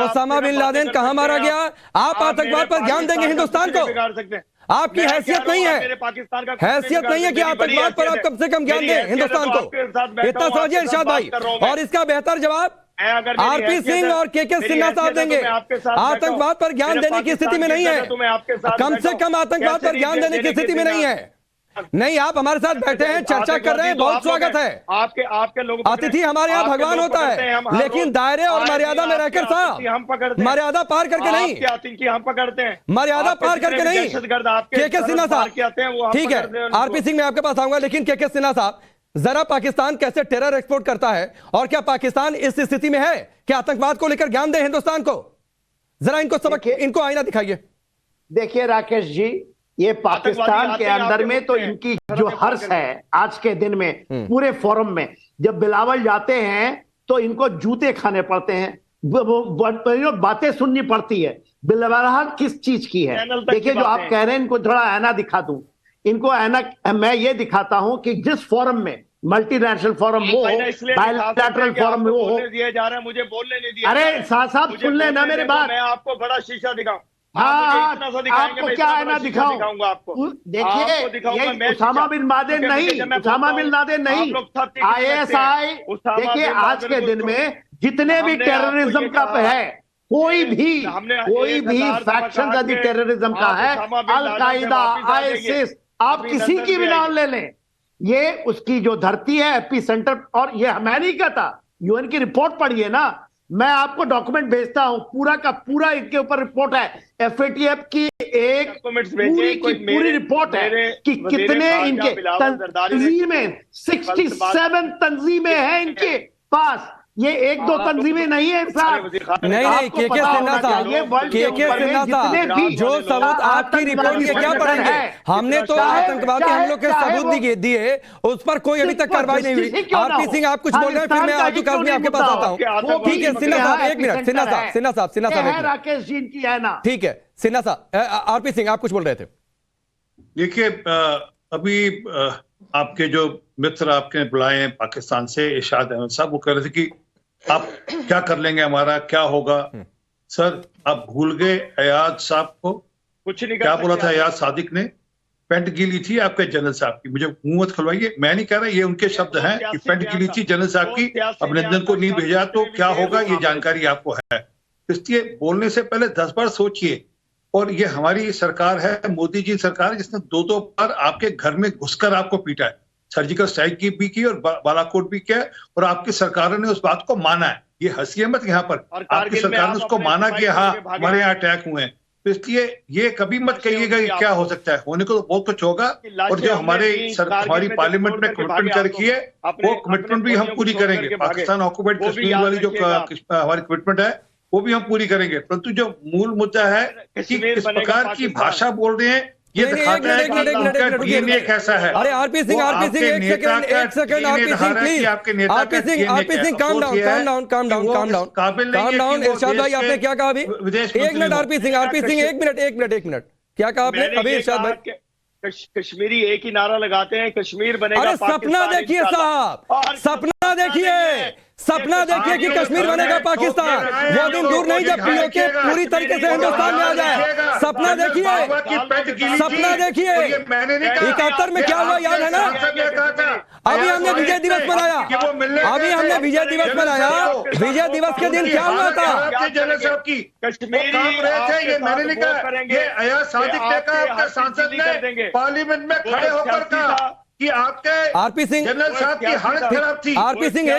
ओसामा बिन लादेन कहां मारा गया? आप आतंकवाद पर ज्ञान देंगे हिंदुस्तान को? आपकी हैसियत नहीं है, हैसियत नहीं है कि आतंकवाद पर आप कम से कम ज्ञान दें हिंदुस्तान को। इतना समझिए इरशाद भाई। और इसका बेहतर जवाब आरपी सिंह और के सिन्हा साहब देंगे। आतंकवाद पर ज्ञान देने की स्थिति में नहीं है, कम से कम आतंकवाद पर ज्ञान देने की स्थिति में नहीं है। नहीं, आप हमारे साथ बैठे हैं, चर्चा कर रहे हैं, बहुत स्वागत है। आपके लोग अतिथि हमारे यहाँ भगवान होता है, लेकिन दायरे और मर्यादा में रहकर साहब, मर्यादा पार करके नहीं, हम पकड़ते हैं, मर्यादा पार करके नहीं। के सिन्हा साहब, ठीक है, आरपी सिंह मैं आपके पास आऊंगा, लेकिन के सिन्हा साहब जरा पाकिस्तान कैसे टेरर एक्सपोर्ट करता है और क्या पाकिस्तान इस स्थिति में है कि आतंकवाद को लेकर ज्ञान दे हिंदुस्तान को? जरा इनको सबक, इनको आईना दिखाइए। देखिए राकेश जी, ये पाकिस्तान के अंदर में तो इनकी जो हर्ष है आज के दिन में पूरे फोरम में, जब बिलावल जाते हैं तो इनको जूते खाने पड़ते हैं, बातें सुननी पड़ती है। बिलावल किस चीज की है? देखिए, जो आप कह रहे हैं इनको थोड़ा आईना दिखा दूं, इनको ऐना मैं ये दिखाता हूं कि जिस फोरम में मल्टीनेशनल फोरम वो हो, बायलैटरल फोरम में वो हो, दिए जा रहे हैं, मुझे बोलने नहीं दिया। अरे साहब सुन ले ना मेरी बात। मैं आपको बड़ा शीशा दिखाऊं। हाँ, आपको क्या आईना दिखाऊंगा आपको? देखिए, उसामा बिन लादेन नहीं, उसामा बिन लादेन नहीं, ISI। देखिए, आज के दिन में जितने भी टेररिज्म का है, कोई भी फैक्शन यदि टेररिज्म का है, अल-कायदा, ISIS, आप किसी की भी नाम ले लें, ये उसकी जो धरती है एपी सेंटर। और ये मैं नहीं कहता, यूएन की रिपोर्ट पढ़िए ना, मैं आपको डॉक्यूमेंट भेजता हूं, पूरा का पूरा इनके ऊपर रिपोर्ट है। एफएटीएफ की एक पूरी रिपोर्ट है कि कितने इनके तंजीमें, 67 तंजीमें हैं इनके पास। ये 1-2 तंजीमें नहीं है साहब। नहीं, के सिन्हा साहब, जो सबूत आपकी रिपोर्ट के क्या पढ़ेंगे? हमने तो आतंकवादी हमलों के सबूत दिए, उस पर कोई अभी तक कार्रवाई नहीं हुई। आरपी सिंह आप कुछ बोल रहे हैं, फिर मैं आजू काजमी आपके पास आता हूँ। ठीक है सिन्हा साहब, एक मिनट, सिन्हा साहब राकेश जी की है ना। ठीक है सिन्हा साहब, आरपी सिंह आप कुछ बोल रहे थे। देखिए, अभी आपके जो मित्र आपके बुलाए हैं पाकिस्तान से, इरशाद अहमद साहब, वो कह रहे थे कि आप क्या कर लेंगे, हमारा क्या होगा। सर, आप भूल गए अयाज साहब को? कुछ नहीं क्या बोला था अयाज सादिक ने? पेंट गीली थी आपके जनरल साहब की। मुझे मुंह मत खुलवाइए, मैं नहीं कह रहा, ये उनके शब्द हैं कि पेंट गीली थी जनरल साहब की, अभिनंदन को नहीं भेजा तो क्या होगा, ये जानकारी आपको है। इसलिए बोलने से पहले 10 बार सोचिए। और ये हमारी सरकार है, मोदी जी सरकार, जिसने 2 बार आपके घर में घुसकर आपको पीटा है, सर्जिकल स्ट्राइक की भी की और बालाकोट भी किया, और आपकी सरकारों ने उस बात को माना है। ये हंसिए मत यहाँ पर, आपकी सरकार ने उसको माना कि हाँ हमारे यहाँ अटैक हुए हैं। तो इसलिए ये कभी मत कहिएगा कि क्या हो सकता है, होने को तो बहुत कुछ होगा। और जो हमारी पार्लियामेंट में कमिटमेंट कर रखी है, वो कमिटमेंट भी हम पूरी करेंगे। पाकिस्तान ऑक्युपाइड कश्मीर वाली जो हमारी कमिटमेंट है, वो भी हम पूरी करेंगे। परंतु जो मूल मुद्दा है कि किस प्रकार की भाषा बोल रहे हैं, ये दिखाता है कि उनका डीएनए कैसा है। अरे आरपी सिंह एक second RP Singh please, RP Singh calm down. इरशाद भाई आपने क्या कहा अभी? एक मिनट आरपी सिंह एक मिनट क्या कहा आपने अभी? इरशाद भाई कश्मीरी एक ही नारा लगाते हैं, कश्मीर बनेगा। अरे सपना देखिए साहब, सपना देखिए कि कश्मीर बनेगा पाकिस्तान। वो दिन दूर नहीं जब पीओके पूरी तरीके से हिंदुस्तान में आ जाए। सपना देखिए 71 में क्या हुआ याद है ना? अभी हमने विजय दिवस मनाया, विजय दिवस के दिन क्या हुआ था? पार्लियामेंट में खड़े होकर कहा कि आपके आरपी सिंह जनरल साहब की हालत खराब थी। आरपी सिंह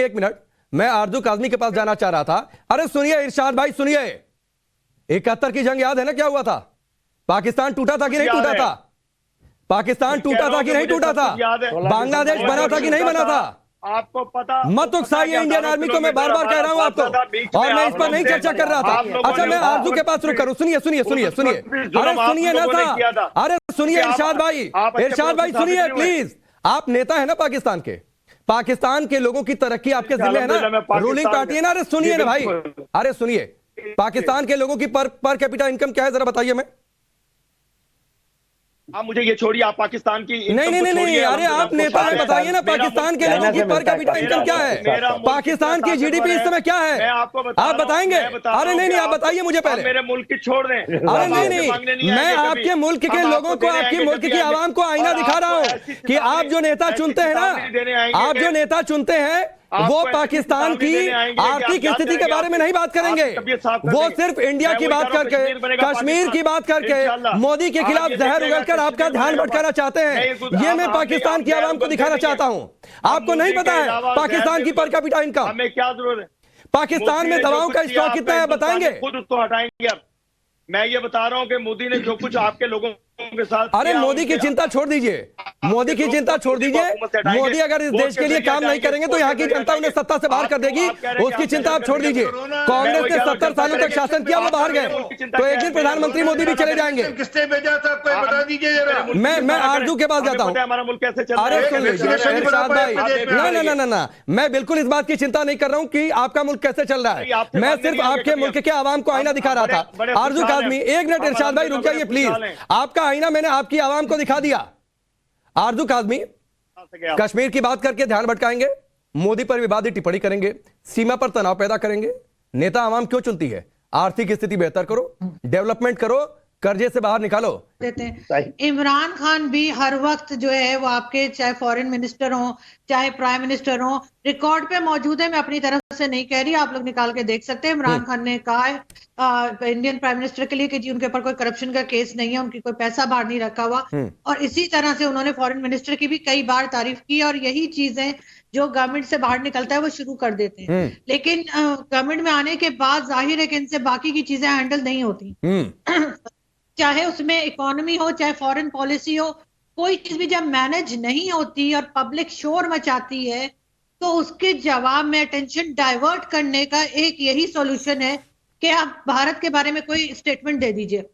एक मिनट मैं आरजू काजमी के पास जाना चाह रहा था। अरे सुनिए इरशाद भाई सुनिए, 71 की जंग याद है ना क्या हुआ था? पाकिस्तान टूटा था कि नहीं टूटा था? पाकिस्तान टूटा था कि नहीं टूटा था? बांग्लादेश बना था कि नहीं बना था? आपको पता मत उकसाइए इंडियन आर्मी को, मैं बार बार कह रहा हूं आपको, और मैं इस पर नहीं चर्चा कर रहा था। अच्छा मैं आरजू के पास रुक करूं, सुनिए अरे सुनिए ना था, अरे सुनिए इरशाद भाई सुनिए प्लीज। आप नेता है ना पाकिस्तान के लोगों की तरक्की आपके जिम्मे है ना, रूलिंग पार्टी है ना। अरे सुनिए ना भाई, अरे सुनिए, पाकिस्तान के लोगों की पर कैपिटा इनकम क्या है जरा बताइए। मैं आप मुझे ये छोड़िए, आप पाकिस्तान की नहीं, अरे आप नेता हैं, बताइए ना पाकिस्तान के लोगों की पर कैपिटा इनकम क्या है? पाकिस्तान की जीडीपी इस समय क्या है? आप बताएंगे? अरे नहीं, आप बताइए मुझे पहले। मेरे मुल्क की छोड़ दें। अरे नहीं, मैं आपके मुल्क के लोगों को, आपके मुल्क की आवाम को आईना दिखा रहा हूँ कि आप जो नेता चुनते हैं ना, आप जो नेता चुनते हैं वो पाकिस्तान की आर्थिक स्थिति के बारे में नहीं बात करेंगे, वो सिर्फ इंडिया की बात करके, कश्मीर की बात करके, मोदी के खिलाफ जहर उगलकर आपका ध्यान भटकाना चाहते हैं। ये मैं पाकिस्तान की आवाम को दिखाना चाहता हूं। आपको नहीं पता है पाकिस्तान की पर कैपिटा इनकम? हमें क्या जरूरत है? पाकिस्तान में दवाओं का स्टॉक कितना है बताएंगे? खुद उसको हटाएंगे। अब मैं ये बता रहा हूं कि मोदी ने जो कुछ आपके लोगों के साथ, अरे मोदी की चिंता छोड़ दीजिए, मोदी अगर इस देश के लिए काम नहीं करेंगे तो यहाँ की जनता उन्हें सत्ता से बाहर कर देगी, उसकी चिंता आप छोड़ दीजिए। कांग्रेस ने 70 सालों तक शासन किया, वो बाहर गए, तो एक दिन प्रधानमंत्री मोदी भी चले जाएंगे। किसने भेजा था आपको बता दीजिए जरा। मैं आरजू के पास जाता हूँ। हमारा मुल्क कैसे चल रहा है? अरे सुन लीजिए इरशाद भाई, ना, मैं बिल्कुल इस बात की चिंता नहीं कर रहा हूँ कि आपका मुल्क कैसे चल रहा है। मैं सिर्फ आपके मुल्क के आवाम को आईना दिखा रहा था। आरजू काजमी एक मिनट, इरशाद भाई रुक जाइए प्लीज। आपका आईना मैंने आपकी आवाम को दिखा दिया। आरजू काजमी कश्मीर की बात करके ध्यान भटकाएंगे, मोदी पर विवादित टिप्पणी करेंगे, सीमा पर तनाव पैदा करेंगे। नेता आवाम क्यों चुनती है? आर्थिक स्थिति बेहतर करो, डेवलपमेंट करो, कर्जे से बाहर निकालो। देते हैं इमरान खान भी हर वक्त जो है वो आपके चाहे फॉरेन मिनिस्टर हो चाहे प्राइम मिनिस्टर हो रिकॉर्ड पे मौजूद है। मैं अपनी तरफ से नहीं कह रही, आप लोग निकाल के देख सकते हैं। इमरान खान ने कहा है इंडियन प्राइम मिनिस्टर के लिए कि जी उनके ऊपर कोई करप्शन का केस नहीं है, उनकी कोई पैसा बाहर नहीं रखा हुआ, और इसी तरह से उन्होंने फॉरेन मिनिस्टर की भी कई बार तारीफ की। और यही चीजें जो गवर्नमेंट से बाहर निकलता है वो शुरू कर देते हैं, लेकिन गवर्नमेंट में आने के बाद जाहिर है कि इनसे बाकी की चीजें हैंडल नहीं होती। चाहे उसमें इकोनॉमी हो चाहे फॉरेन पॉलिसी हो, कोई चीज भी जब मैनेज नहीं होती और पब्लिक शोर मचाती है तो उसके जवाब में अटेंशन डाइवर्ट करने का एक यही सॉल्यूशन है कि आप भारत के बारे में कोई स्टेटमेंट दे दीजिए,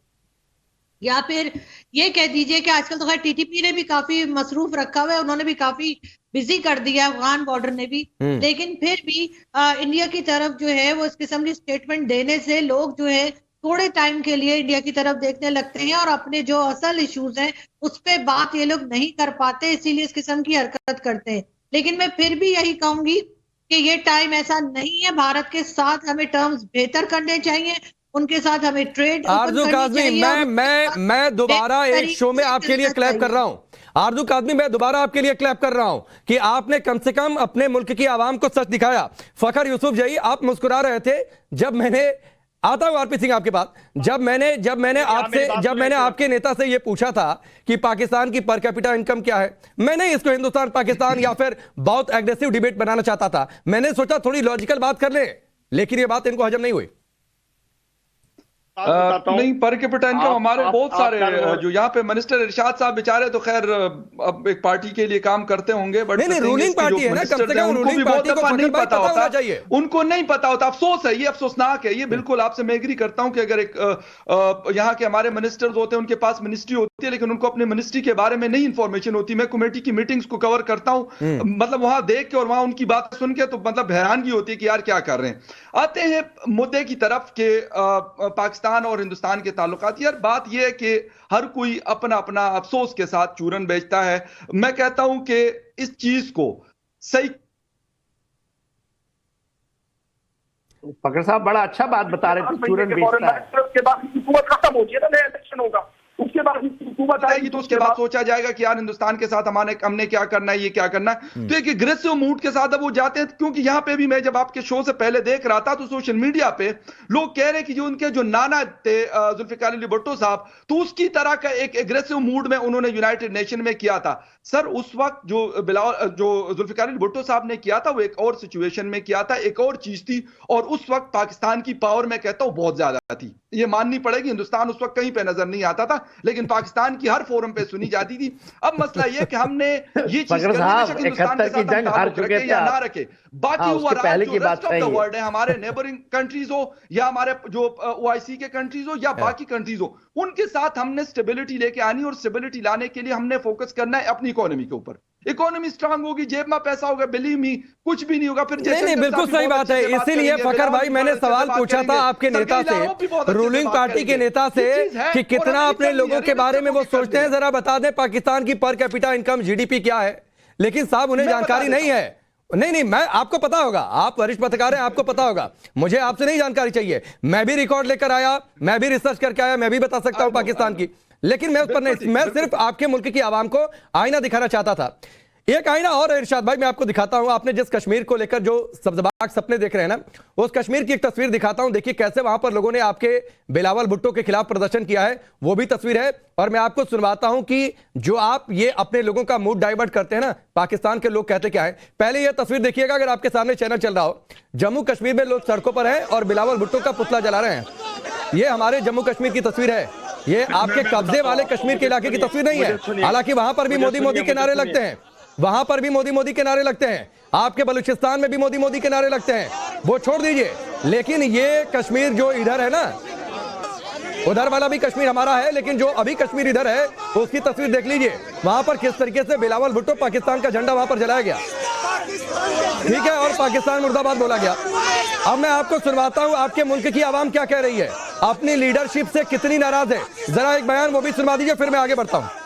या फिर ये कह दीजिए कि आजकल तो खैर टीटीपी ने भी काफी मसरूफ रखा हुआ है, उन्होंने भी काफी बिजी कर दिया अफगान बॉर्डर ने भी, लेकिन फिर भी इंडिया की तरफ जो है वो इस किस्म की स्टेटमेंट देने से लोग जो है थोड़े टाइम के लिए इंडिया की तरफ देखने लगते हैं और अपने जो असल इश्यूज हैं उस पे बात ये लोग नहीं कर पाते, इसीलिए इस किस्म की हरकत करते हैं। लेकिन मैं फिर भी यही कहूंगी कि ये टाइम ऐसा नहीं है, भारत के साथ हमें टर्म्स बेहतर करने चाहिए, उनके साथ हमें ट्रेड आरजू काज़मी मैं दोबारा एक शो में आपके लिए क्लैप कर रहा हूं। आरजू काज़मी मैं दोबारा आपके लिए क्लैप कर रहा हूं कि आपने कम से कम अपने मुल्क की आवाम को सच दिखाया। फखर यूसुफ जई आप मुस्कुरा रहे थे जब मैंने आता हूं आरपी सिंह आपके पास, जब मैंने आपके नेता से यह पूछा था कि पाकिस्तान की पर कैपिटा इनकम क्या है, मैंने इसको हिंदुस्तान पाकिस्तान या फिर बहुत एग्रेसिव डिबेट बनाना चाहता था। मैंने सोचा थोड़ी लॉजिकल बात कर ले, लेकिन यह बात इनको हजम नहीं हुई। नहीं, पर कैपिटा इनकम हमारे बहुत सारे जो यहाँ पे मिनिस्टर इरशाद साहब बेचारे तो खैर अब एक पार्टी के लिए काम करते होंगे, बट नहीं, रूलिंग पार्टी है ना, कम से कम उनको भी बहुत दफा नहीं पता होता चाहिए, उनको नहीं पता होता। अफसोस है, ये अफसोसनाक है, ये बिल्कुल आपसे मैं एग्री करता हूं कि अगर एक यहाँ के हमारे मिनिस्टर्स होते हैं, उनके पास मिनिस्ट्री होती है, लेकिन उनको अपने मिनिस्ट्री के बारे में नहीं इंफॉर्मेशन होती। मैं कमेटी की मीटिंग्स को कवर करता हूं, मतलब वहां देख के और वहां उनकी बात सुन के तो मतलब हैरानगी होती है कि यार क्या कर रहे हैं। आते हैं मुद्दे की तरफ के पाकिस्तान और हिंदुस्तान के ताल्लुकात। यार बात यह है कि हर कोई अपना अपना अफसोस के साथ चूरन बेचता है। मैं कहता हूं कि इस चीज को सही, फकर साहब बड़ा अच्छा बात बता रहे थे, चूरन बेचता है। उसके बाद हुकूमत खत्म होती है ना, नया इलेक्शन होगा, उसके बाद हुकूमत आएगी तो उसके बाद सोचा जाएगा कि यार हिंदुस्तान के साथ हमने क्या करना है, ये क्या करना है। तो एक एग्रेसिव मूड के साथ अब वो जाते हैं, क्योंकि यहाँ पे भी मैं जब आपके शो से पहले देख रहा था तो सोशल मीडिया पे लोग कह रहे हैं कि जो उनके जो नाना थे जुल्फिकार अली भुट्टो साहब, तो उसकी तरह का एक एग्रेसिव मूड में उन्होंने यूनाइटेड नेशन में किया था। सर उस वक्त जो जुल्फिकार अली भुट्टो साहब ने किया था वो एक और सिचुएशन में किया था, एक और चीज थी, और उस वक्त पाकिस्तान की पावर मैं कहता हूं बहुत ज्यादा थी। ये माननी पड़ेगी, हिंदुस्तान उस वक्त कहीं पे नजर नहीं आता था, लेकिन पाकिस्तान की हर फोरम पे सुनी जाती थी। अब मसला ये कि हमने ये चीज हिंदुस्तान के साथ रखे या ना रखे, बाकी वर्ल्ड है, हमारे नेबरिंग कंट्रीज हो या हमारे जो ओआईसी के कंट्रीज हो या बाकी कंट्रीज हो, उनके साथ हमने स्टेबिलिटी लेके आनी, और स्टेबिलिटी लाने के लिए हमने फोकस करना है अपनी इकोनॉमी के ऊपर। इकोनॉमी स्ट्रांग होगी, जेब में पैसा होगा, बिलीव मी कुछ भी नहीं होगा। फिर नहीं, बिल्कुल सही बात है। इसीलिए फकर भाई मैंने सवाल पूछा था आपके नेता से, रूलिंग पार्टी के नेता से, कि कितना अपने लोगों के बारे में वो सोचते हैं। जरा बता दें पाकिस्तान की पर कैपिटा इनकम जीडीपी क्या है, लेकिन साहब उन्हें जानकारी नहीं है। नहीं, मैं आपको पता होगा, आप वरिष्ठ पत्रकार हैं, आपको पता होगा, मुझे आपसे नहीं जानकारी चाहिए। मैं भी रिकॉर्ड लेकर आया, मैं भी रिसर्च करके आया, मैं भी बता सकता हूं पाकिस्तान की, लेकिन मैं उस पर नहीं, मैं सिर्फ आपके मुल्क की आवाम को आईना दिखाना चाहता था। एक आईना और इरशाद भाई मैं आपको दिखाता हूं, आपने जिस कश्मीर को लेकर जो सब्ज़बाग सपने देख रहे हैं ना, उस कश्मीर की एक तस्वीर दिखाता हूं। देखिए कैसे वहां पर लोगों ने आपके बिलावल भुट्टो के खिलाफ प्रदर्शन किया है, वो भी तस्वीर है, और मैं आपको सुनवाता हूं कि जो आप ये अपने लोगों का मूड डाइवर्ट करते हैं ना, पाकिस्तान के लोग कहते क्या है। पहले यह तस्वीर देखिएगा, अगर आपके सामने चैनल चल रहा हो, जम्मू कश्मीर में लोग सड़कों पर हैं और बिलावल भुट्टो का पुतला जला रहे हैं। ये हमारे जम्मू कश्मीर की तस्वीर है, ये आपके कब्जे वाले कश्मीर के इलाके की तस्वीर नहीं है। हालांकि वहां पर भी मोदी मोदी के नारे लगते हैं, वहां पर भी मोदी मोदी के नारे लगते हैं, आपके बलूचिस्तान में भी मोदी मोदी के नारे लगते हैं, वो छोड़ दीजिए। लेकिन ये कश्मीर जो इधर है ना, उधर वाला भी कश्मीर हमारा है, लेकिन जो अभी कश्मीर इधर है उसकी तस्वीर देख लीजिए, वहां पर किस तरीके से बिलावल भुट्टो पाकिस्तान का झंडा वहां पर जलाया गया, ठीक है, और पाकिस्तान मुर्दाबाद बोला गया। अब मैं आपको सुनवाता हूं आपके मुल्क की आवाम क्या कह रही है, अपनी लीडरशिप से कितनी नाराज है। जरा एक बयान वो भी सुनवा दीजिए, फिर मैं आगे बढ़ता हूं।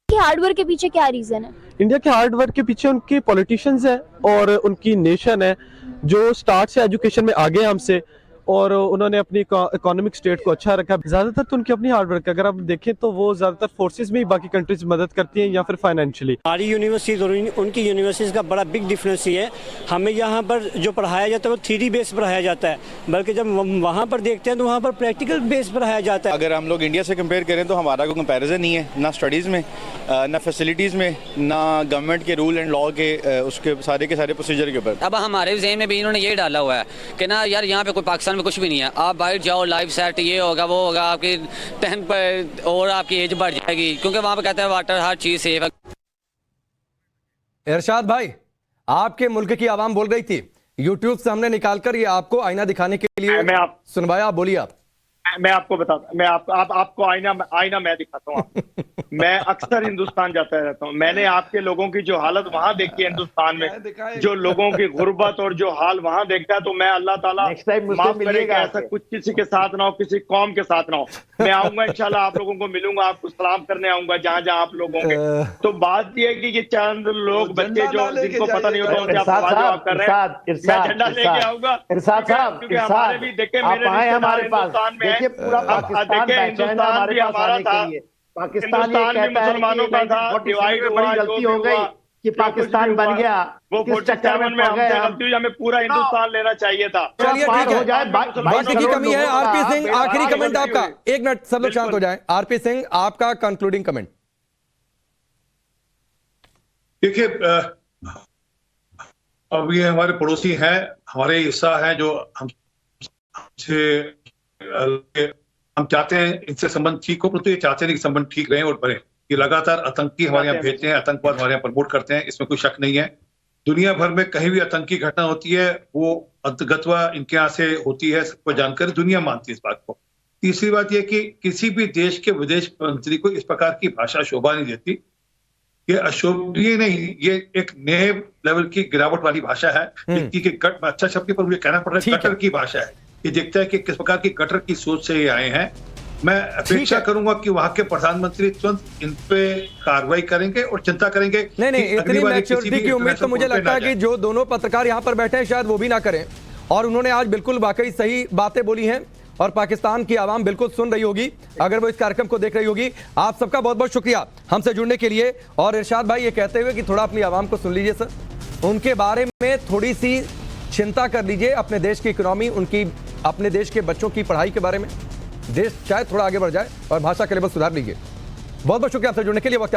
हार्डवर्क के पीछे क्या रीजन है? इंडिया के हार्डवर्क के पीछे उनके पॉलिटिशियंस हैं और उनकी नेशन है जो स्टार्ट से एजुकेशन में आगे हमसे, और उन्होंने अपनी इकोनॉमिक स्टेट को अच्छा रखा। ज्यादातर तो उनकी अपनी हार्डवर्क, अगर आप देखें तो वो ज्यादातर फोर्सेस में ही बाकी कंट्रीज मदद करती हैं या फिर फाइनेंशियली। हमारी यूनिवर्सिटीज और उनकी यूनिवर्सिटीज का बड़ा बिग डिफरेंस ये है, हमें यहाँ पर जो पढ़ाया जाता है वो थ्योरी बेस पढ़ाया जाता है, बल्कि जब वहाँ पर देखते हैं तो वहाँ पर प्रैक्टिकल बेस पढ़ाया जाता है। अगर हम लोग इंडिया से कंपेयर करें तो हमारा कोई कंपेरिजन नहीं है, ना स्टडीज़ में, ना फैसिलिटीज़ में, ना गवर्नमेंट के रूल एंड लॉ के उसके सारे के सारे प्रोसीजर के ऊपर। अब हमारे ज़हन में भी इन्होंने ये डाला हुआ है कि ना यार यहाँ पे कोई पाकिस्तान में कुछ भी नहीं है, आप बाहर जाओ, लाइफ सेट ये होगा वो होगा, आपकी 10 पर और आपकी एज बढ़ जाएगी, क्योंकि वहां पे कहते हैं वाटर हर चीज सेफ है। इरशाद भाई आपके मुल्क की आवाम बोल रही थी, यूट्यूब से हमने निकालकर ये आपको आईना दिखाने के लिए सुनवाया, आप बोलिए। आप मैं आपको बताता, मैं आपको आईना मैं दिखाता हूँ। मैं अक्सर हिंदुस्तान जाता रहता हूँ, मैंने आपके लोगों की जो हालत वहां देखी है हिंदुस्तान में, जो लोगों की गुर्बत और जो हाल वहां देखता है, तो मैं अल्लाह ताला माफ करेगा ऐसा कुछ किसी के साथ ना हो, किसी कौम के साथ ना हो। मैं आऊंगा इंशाल्लाह, आप लोगों को मिलूंगा, आपको सलाम करने आऊंगा जहां जहां आप लोग होंगे। तो बात यह है कि ये चंद लोग बच्चे जो जिनको पता नहीं होता उनसे आप सवाल जवाब कर रहे हैं, मैं झंडा लेके आऊंगा, क्योंकि हमारे भी देखे मेरे हिंदुस्तान में पूरा हिंदुस्तान भी हमारा था, पाकिस्तान ये कहता है कि बड़ी गलती हो गई कि पाकिस्तान बन गया, वो 47 में हमें पूरा हिंदुस्तान लेना चाहिए था। चलिए ठीक है, बाकी की कमी है। आरपी सिंह आखिरी कमेंट आपका, एक मिनट सब लोग शांत हो जाएं। आरपी सिंह आपका कंक्लूडिंग कमेंट। देखिए अब ये हमारे पड़ोसी हैं, हमारे हिस्सा हैं, जो हमसे हम चाहते हैं इनसे संबंध ठीक हो, परंतु ये चाहते नहीं कि संबंध ठीक रहे और बढ़े। ये लगातार आतंकी हमारे यहाँ भेजते हैं, आतंकवाद हमारे यहाँ प्रमोट करते हैं, इसमें कोई शक नहीं है। दुनिया भर में कहीं भी आतंकी घटना होती है वो अंतगतवा इनके यहाँ से होती है, सबको जानकारी दुनिया मानती है इस बात को। तीसरी बात यह कि किसी भी देश के विदेश मंत्री को इस प्रकार की भाषा शोभा नहीं देती। ये अशोभनीय नहीं, ये एक नए लेवल की गिरावट वाली भाषा है। व्यक्ति के अच्छा शब्द पर मुझे कहना पड़ रहा है, कटर की भाषा है। ये देखता है कि किस प्रकार की कटर की सोच से ये आए हैं। मैं अपेक्षा करूंगा कि वहां के प्रधानमंत्री तुरंत इन पे कार्रवाई करेंगे और चिंता करेंगे। नहीं, इतनी मैच्योरिटी की उम्मीद तो मुझे लगता है कि जो दोनों पत्रकार यहाँ पर बैठे हैं शायद वो भी ना करें। और उन्होंने आज बिल्कुल वाकई सही बातें बोली हैं और पाकिस्तान की आवाम बिल्कुल सुन रही होगी अगर वो इस कार्यक्रम को देख रही होगी। आप सबका बहुत बहुत शुक्रिया हमसे जुड़ने के लिए। और इरशाद भाई ये कहते हुए कि थोड़ा अपनी आवाम को सुन लीजिए सर, उनके बारे में थोड़ी सी चिंता कर लीजिए, अपने देश की इकोनॉमी, उनकी अपने देश के बच्चों की पढ़ाई के बारे में। देश शायद थोड़ा आगे बढ़ जाए और भाषा के लेवल सुधार लीजिए। बहुत बहुत शुक्रिया आपसे जुड़ने के लिए। वक्त